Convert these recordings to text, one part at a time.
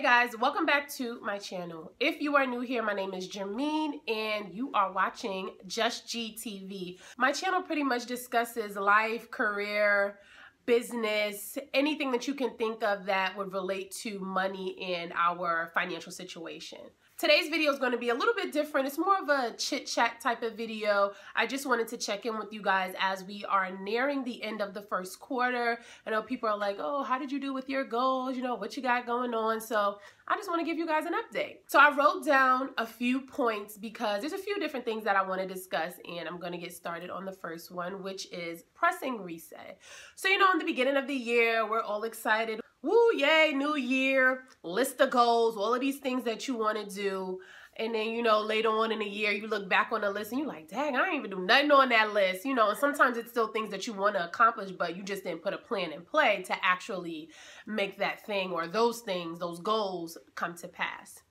guys, welcome back to my channel. If you are new here, my name is Jermaine and you are watching JustGeeTV. My channel pretty much discusses life, career, business, anything that you can think of that would relate to money and our financial situation. Today's video is going to be a little bit different. It's more of a chit chat type of video. I just wanted to check in with you guys as we are nearing the end of the first quarter. I know people are like, oh, how did you do with your goals? You know, what you got going on? So I just want to give you guys an update. So I wrote down a few points because there's a few different things that I want to discuss, and I'm going to get started on the first one, which is pressing reset. So, you know, in the beginning of the year, we're all excited. Woo, yay, new year, list of goals, all of these things that you want to do. And then, you know, later on in the year, you look back on the list and you're like, dang, I didn't even do nothing on that list. You know, and sometimes it's still things that you want to accomplish, but you just didn't put a plan in play to actually make that thing or those things, those goals come to pass.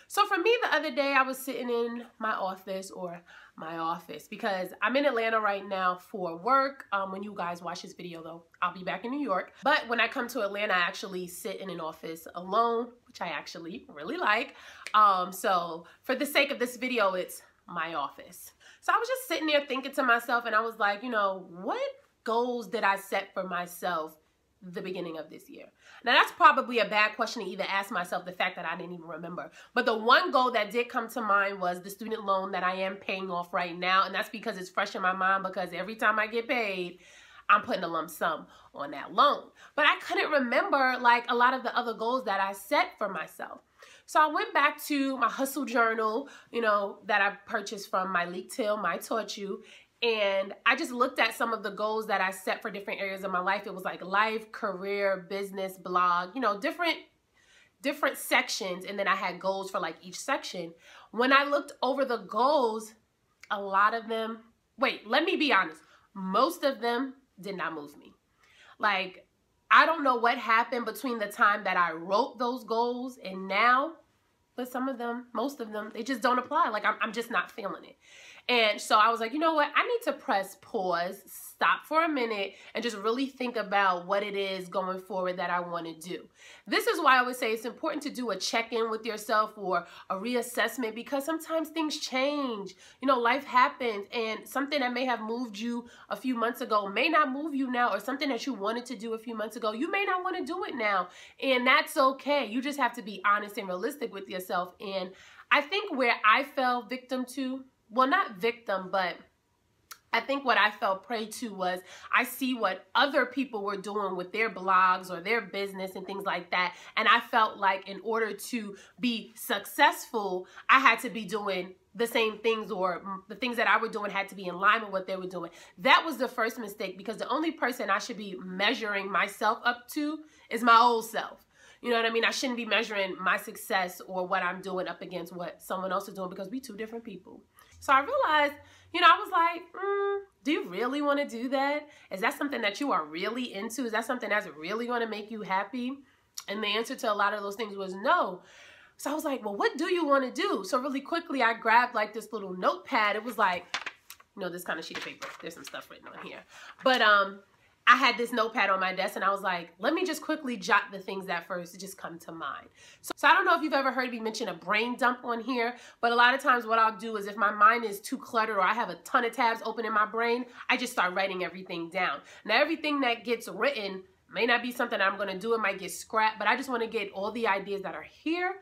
So for me, the other day, I was sitting in my office because I'm in Atlanta right now for work. When you guys watch this video, though, I'll be back in New York. But when I come to Atlanta, I actually sit in an office alone, which I actually really like. So for the sake of this video, it's my office. So I was just sitting there thinking to myself, and I was like, you know, what goals did I set for myself the beginning of this year? Now that's probably a bad question to either ask myself, the fact that I didn't even remember. But the one goal that did come to mind was the student loan that I am paying off right now. And that's because it's fresh in my mind, because every time I get paid, I'm putting a lump sum on that loan. But I couldn't remember like a lot of the other goals that I set for myself. So I went back to my hustle journal, you know, that I purchased from My Leak Till, My Taught You. And I just looked at some of the goals that I set for different areas of my life. It was like life, career, business, blog, you know, different sections. And then I had goals for like each section. When I looked over the goals, a lot of them, wait, let me be honest. Most of them did not move me. Like, I don't know what happened between the time that I wrote those goals and now, but some of them, most of them, they just don't apply. Like, I'm just not feeling it. And so I was like, you know what? I need to press pause, stop for a minute, and just really think about what it is going forward that I want to do. This is why I would say it's important to do a check-in with yourself or a reassessment, because sometimes things change. You know, life happens, and something that may have moved you a few months ago may not move you now, or something that you wanted to do a few months ago, you may not want to do it now. And that's okay. You just have to be honest and realistic with yourself. And I think where I fell victim to, well, not victim, but I think what I fell prey to was I see what other people were doing with their blogs or their business and things like that. And I felt like in order to be successful, I had to be doing the same things, or the things that I were doing had to be in line with what they were doing. That was the first mistake, because the only person I should be measuring myself up to is my old self. You know what I mean? I shouldn't be measuring my success or what I'm doing up against what someone else is doing, because we two different people. So I realized, you know, I was like, do you really want to do that? Is that something that you are really into? Is that something that's really going to make you happy? And the answer to a lot of those things was no. So I was like, well, what do you want to do? So really quickly, I grabbed like this little notepad. It was like, you know, this kind of sheet of paper. There's some stuff written on here. But I had this notepad on my desk, and I was like, let me just quickly jot the things that first just come to mind. So I don't know if you've ever heard me mention a brain dump on here, but a lot of times what I'll do is if my mind is too cluttered or I have a ton of tabs open in my brain, I just start writing everything down. Now, everything that gets written may not be something I'm going to do. It might get scrapped, but I just want to get all the ideas that are here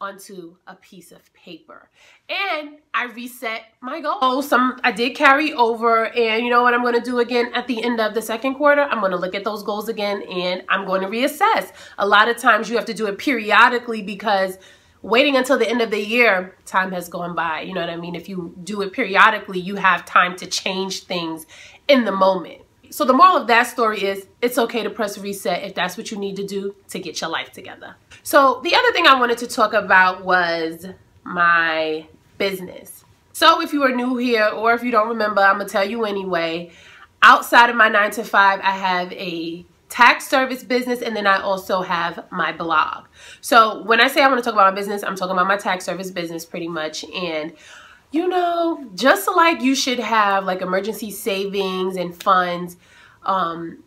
onto a piece of paper. And I reset my goals. I did carry over, and you know what I'm going to do again at the end of the second quarter? I'm going to look at those goals again, and I'm going to reassess. A lot of times you have to do it periodically, because waiting until the end of the year, time has gone by. You know what I mean? If you do it periodically, you have time to change things in the moment. So the moral of that story is it's okay to press reset if that's what you need to do to get your life together. So the other thing I wanted to talk about was my business. So if you are new here, or if you don't remember, I'm gonna tell you anyway. Outside of my 9-to-5, I have a tax service business, and then I also have my blog. So when I say I want to talk about my business, I'm talking about my tax service business pretty much. And you know, just like you should have like emergency savings and funds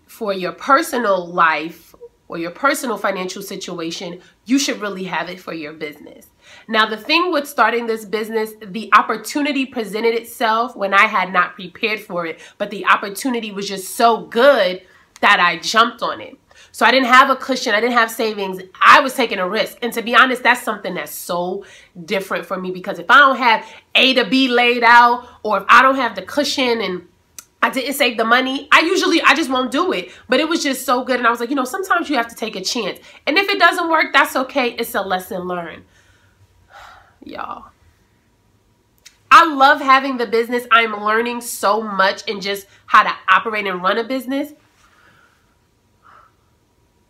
for your personal life or your personal financial situation, you should really have it for your business. Now, the thing with starting this business, the opportunity presented itself when I had not prepared for it, but the opportunity was just so good that I jumped on it. So I didn't have a cushion. I didn't have savings. I was taking a risk. And to be honest, that's something that's so different for me, because if I don't have A to B laid out, or if I don't have the cushion and I didn't save the money, I just won't do it. But it was just so good. And I was like, you know, sometimes you have to take a chance. And if it doesn't work, that's okay. It's a lesson learned. Y'all, I love having the business. I'm learning so much in just how to operate and run a business.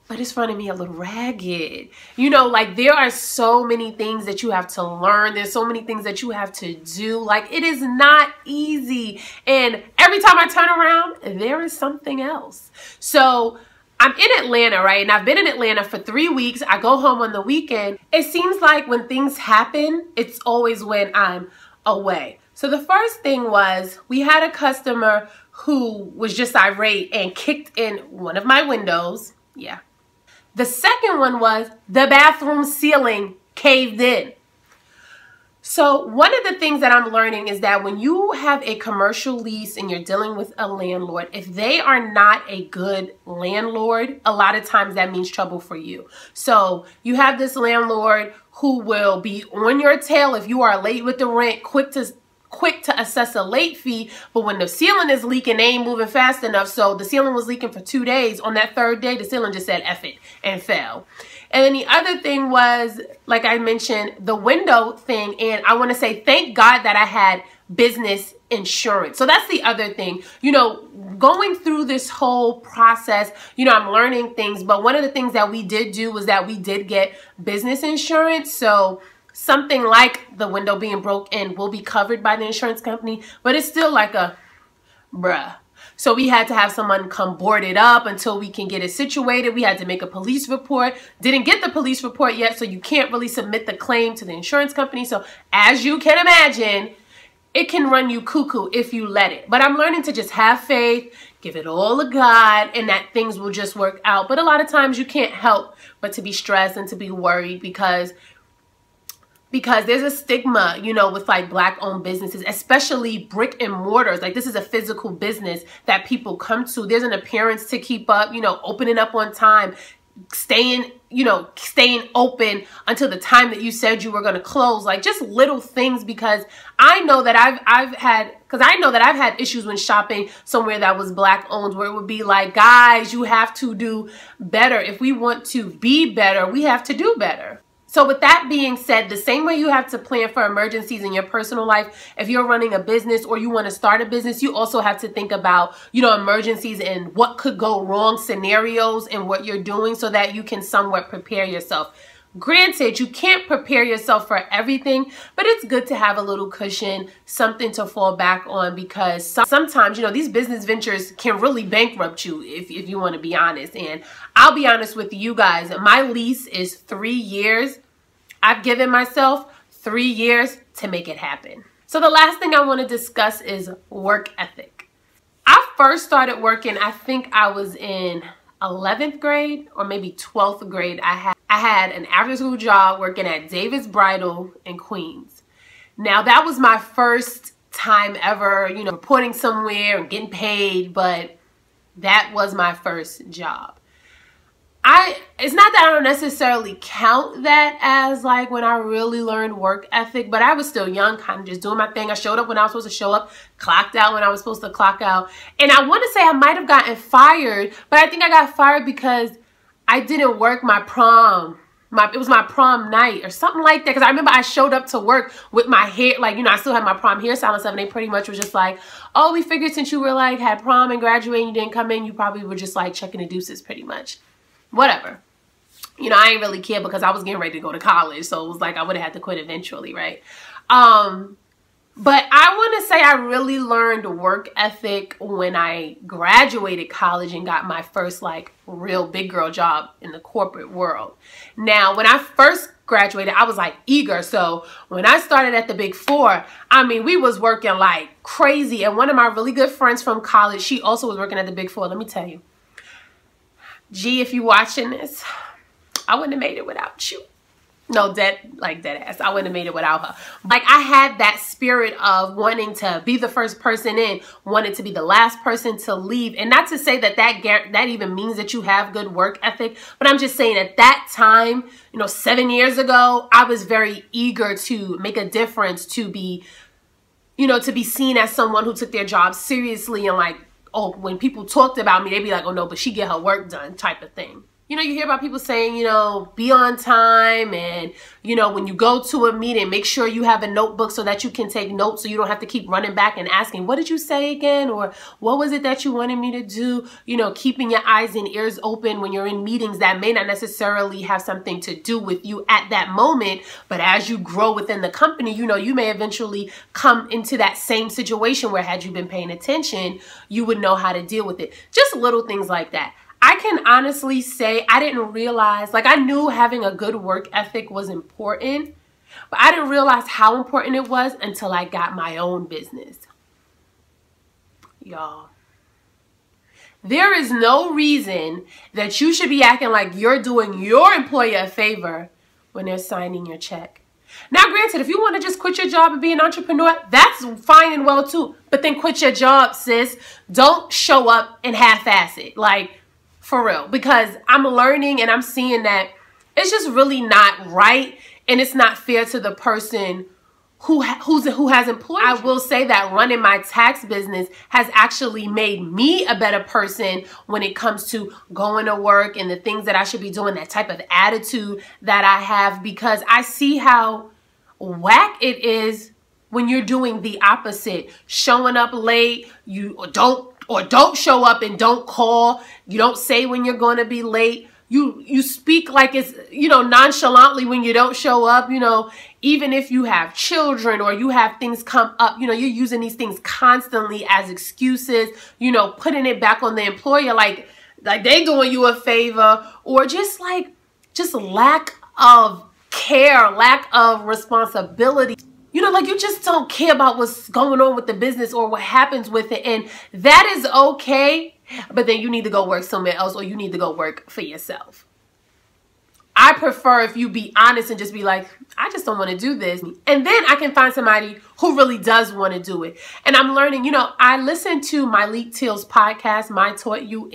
But it's running me a little ragged. You know, like, there are so many things that you have to learn. There's so many things that you have to do. Like, it is not easy. And every time I turn around, there is something else. So I'm in Atlanta, right? And I've been in Atlanta for 3 weeks. I go home on the weekend. It seems like when things happen, it's always when I'm away. So the first thing was, we had a customer who was just irate and kicked in one of my windows. Yeah. The second one was the bathroom ceiling caved in. So one of the things that I'm learning is that when you have a commercial lease and you're dealing with a landlord, if they are not a good landlord, a lot of times that means trouble for you. So you have this landlord who will be on your tail if you are late with the rent, quick to assess a late fee, but when the ceiling is leaking, they ain't moving fast enough. So the ceiling was leaking for 2 days. On that third day, the ceiling just said F it and fell. And then the other thing was, like I mentioned, the window thing. And I want to say thank God that I had business insurance. So that's the other thing. You know, going through this whole process, you know, I'm learning things. But one of the things that we did do was that we did get business insurance. So something like the window being broken will be covered by the insurance company, but it's still like a bruh. So we had to have someone come board it up until we can get it situated. We had to make a police report. Didn't get the police report yet, so you can't really submit the claim to the insurance company. So as you can imagine, it can run you cuckoo if you let it. But I'm learning to just have faith, give it all to God, and that things will just work out. But a lot of times you can't help but to be stressed and to be worried because there's a stigma, you know, with like Black-owned businesses, especially brick and mortars. Like, this is a physical business that people come to. There's an appearance to keep up, you know, opening up on time, staying open until the time that you said you were going to close. Like, just little things, because I know that I've had issues when shopping somewhere that was Black-owned, where it would be like, guys, you have to do better. If we want to be better, we have to do better. So with that being said, the same way you have to plan for emergencies in your personal life, if you're running a business or you want to start a business, you also have to think about, you know, emergencies and what could go wrong scenarios and what you're doing so that you can somewhat prepare yourself. Granted, you can't prepare yourself for everything, but it's good to have a little cushion, something to fall back on, because sometimes, you know, these business ventures can really bankrupt you if you want to be honest. And I'll be honest with you guys, my lease is 3 years. I've given myself 3 years to make it happen. So the last thing I want to discuss is work ethic. I first started working, I think I was in 11th grade or maybe 12th grade. I had an after school job working at David's Bridal in Queens. Now, that was my first time ever, you know, reporting somewhere and getting paid, but that was my first job. It's not that I don't necessarily count that as like when I really learned work ethic, but I was still young, kind of just doing my thing. I showed up when I was supposed to show up, clocked out when I was supposed to clock out. And I want to say I might have gotten fired, but I think I got fired because I didn't work my prom. It was my prom night or something like that. Because I remember I showed up to work with my hair, like, you know, I still had my prom hairstyle and stuff. And they pretty much was just like, oh, we figured since you were like, had prom and graduating, you didn't come in, you probably were just like checking the deuces pretty much. Whatever. You know, I ain't really care because I was getting ready to go to college. So it was like I would have had to quit eventually, right? But I want to say I really learned work ethic when I graduated college and got my first like real big girl job in the corporate world. Now, when I first graduated, I was like eager. So when I started at the Big Four, I mean, we was working like crazy. And one of my really good friends from college, she also was working at the Big Four. Let me tell you, G, if you watching this, I wouldn't have made it without you. No, dead ass. I wouldn't have made it without her. Like, I had that spirit of wanting to be the first person in, wanted to be the last person to leave. And not to say that that even means that you have good work ethic, but I'm just saying at that time, you know, 7 years ago, I was very eager to make a difference, to be, you know, to be seen as someone who took their job seriously, and like, oh, when people talked about me, they'd be like, oh no, but she get her work done type of thing. You know, you hear about people saying, you know, be on time, and, you know, when you go to a meeting, make sure you have a notebook so that you can take notes, so you don't have to keep running back and asking, what did you say again? Or what was it that you wanted me to do? You know, keeping your eyes and ears open when you're in meetings that may not necessarily have something to do with you at that moment. But as you grow within the company, you know, you may eventually come into that same situation where, had you been paying attention, you would know how to deal with it. Just little things like that. I can honestly say I didn't realize, like, I knew having a good work ethic was important, but I didn't realize how important it was until I got my own business. Y'all, there is no reason that you should be acting like you're doing your employer a favor when they're signing your check. Now, granted, if you want to just quit your job and be an entrepreneur, that's fine and well too, but then quit your job, sis. Don't show up and half-ass it. Like, for real, because I'm learning and I'm seeing that it's just really not right, and it's not fair to the person who has employed you. I will say that running my tax business has actually made me a better person when it comes to going to work and the things that I should be doing, that type of attitude that I have, because I see how whack it is when you're doing the opposite, showing up late, or don't show up and don't call. You don't say when you're going to be late. You speak like it's, you know, nonchalantly when you don't show up. You know, even if you have children or you have things come up, you know, you're using these things constantly as excuses, you know, putting it back on the employer like they doing you a favor, or just lack of care, lack of responsibility. You know, like, you just don't care about what's going on with the business or what happens with it. And that is okay, but then you need to go work somewhere else, or you need to go work for yourself. I prefer if you be honest and just be like, I just don't want to do this. And then I can find somebody who really does want to do it. And I'm learning, you know, I listened to Myleik Teal's podcast, My Taught You,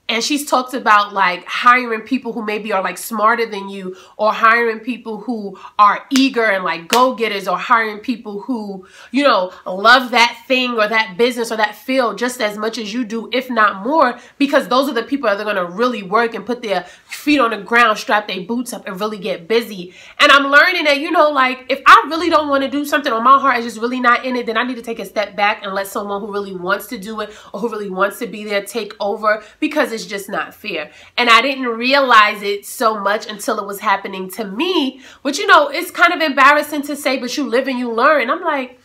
and she's talked about like hiring people who maybe are like smarter than you, or hiring people who are eager and like go-getters, or hiring people who, you know, love that thing or that business or that field just as much as you do, if not more, because those are the people that are going to really work and put their feet on the ground, strap their boots up, and really get busy. And I'm learning that, you know, like, if I really don't want to do something, or my heart is just really not in it, then I need to take a step back and let someone who really wants to do it, or who really wants to be there, take over, because it's just not fair. And I didn't realize it so much until it was happening to me, which, you know, it's kind of embarrassing to say, but you live and you learn. And I'm like,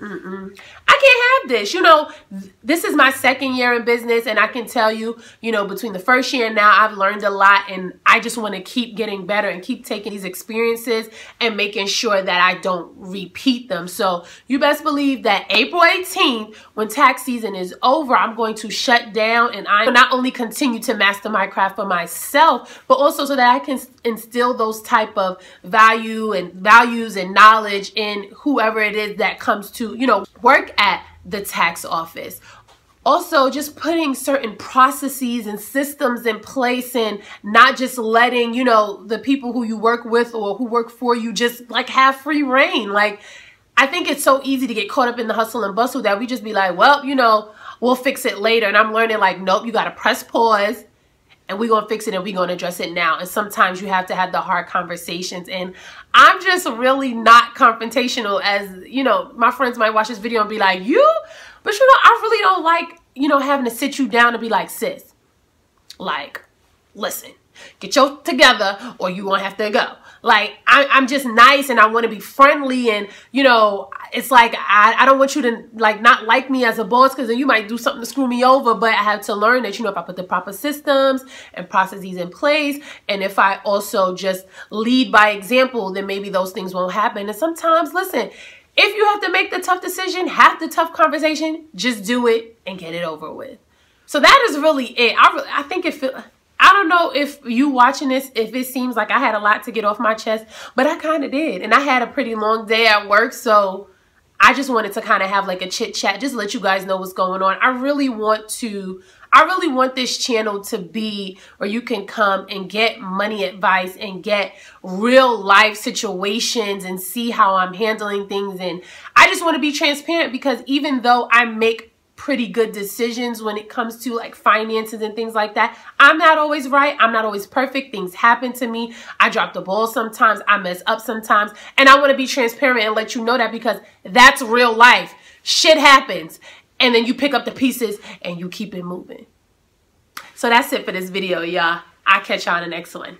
I can't have this. You know, this is my second year in business, and I can tell you, you know, between the first year and now, I've learned a lot, and I just want to keep getting better and keep taking these experiences and making sure that I don't repeat them. So you best believe that April 18th, when tax season is over, I'm going to shut down, and I will not only continue to master my craft for myself, but also so that I can instill those type of values and knowledge in whoever it is that comes to, you know, work at the tax office. Also, just putting certain processes and systems in place, and not just letting, you know, the people who you work with or who work for you just like have free reign. Like, I think it's so easy to get caught up in the hustle and bustle that we just be like, well, you know, we'll fix it later. And I'm learning, like, nope, you got to press pause, and we're going to fix it, and we're going to address it now. And sometimes you have to have the hard conversations. And I'm just really not confrontational, as, you know, my friends might watch this video and be like, you? But, you know, I really don't like, you know, having to sit you down and be like, sis, like, listen, get your together or you won't have to go. Like, I'm just nice, and I want to be friendly, and, you know, it's like, I don't want you to, like, not like me as a boss, because then you might do something to screw me over. But I have to learn that, you know, if I put the proper systems and processes in place, and if I also just lead by example, then maybe those things won't happen. And sometimes, listen, if you have to make the tough decision, have the tough conversation, just do it and get it over with. So that is really it. I think it feels... I don't know if you watching this, if it seems like I had a lot to get off my chest, but I kind of did. And I had a pretty long day at work, so I just wanted to kind of have like a chit chat, just let you guys know what's going on. I really want this channel to be where you can come and get money advice and get real life situations and see how I'm handling things. And I just want to be transparent, because even though I make pretty good decisions when it comes to like finances and things like that, I'm not always right. I'm not always perfect. Things happen to me. I drop the ball sometimes. I mess up sometimes. And I want to be transparent and let you know that, because that's real life. Shit happens. And then you pick up the pieces and you keep it moving. So that's it for this video, y'all. I'll catch y'all in the next one.